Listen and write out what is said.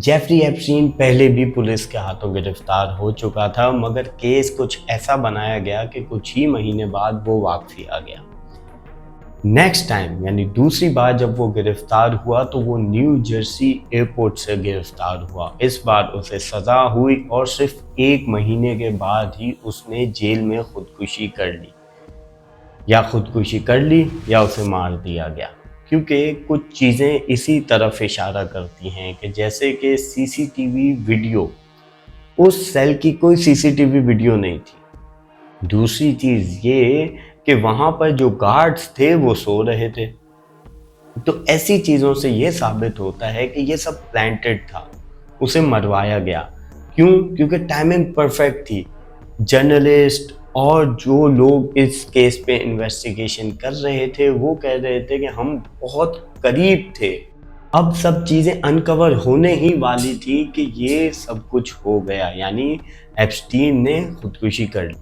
Jeffrey Epstein पहले भी police के हाथों गिरफ्तार हो चुका था, मगर केस कुछ ऐसा बनाया गया कि कुछ ही महीने बाद वो वापसी आ गया। नेक्स्ट टाइम यानी दूसरी बार जब वो गिरफ्तार हुआ तो वो न्यू जर्सी एयरपोर्ट से गिरफ्तार हुआ। इस बार उसे सज़ा हुई और सिर्फ 1 महीने के बाद ही उसने जेल में खुदकुशी कर ली। या उसे मार दिया गया, क्योंकि कुछ चीज़ें इसी तरफ इशारा करती हैं कि जैसे कि सीसीटीवी वीडियो, उस सेल की कोई सीसीटीवी वीडियो नहीं थी। दूसरी चीज़ ये कि वहाँ पर जो गार्ड्स थे वो सो रहे थे। तो ऐसी चीज़ों से ये साबित होता है कि ये सब प्लांटेड था, उसे मरवाया गया। क्यों? क्योंकि टाइमिंग परफेक्ट थी। जर्नलिस्ट और जो लोग इस केस पे इन्वेस्टिगेशन कर रहे थे वो कह रहे थे कि हम बहुत करीब थे। अब सब चीज़ें अनकवर होने ही वाली थी कि ये सब कुछ हो गया, यानी एप्स्टीन ने खुदकुशी कर ली।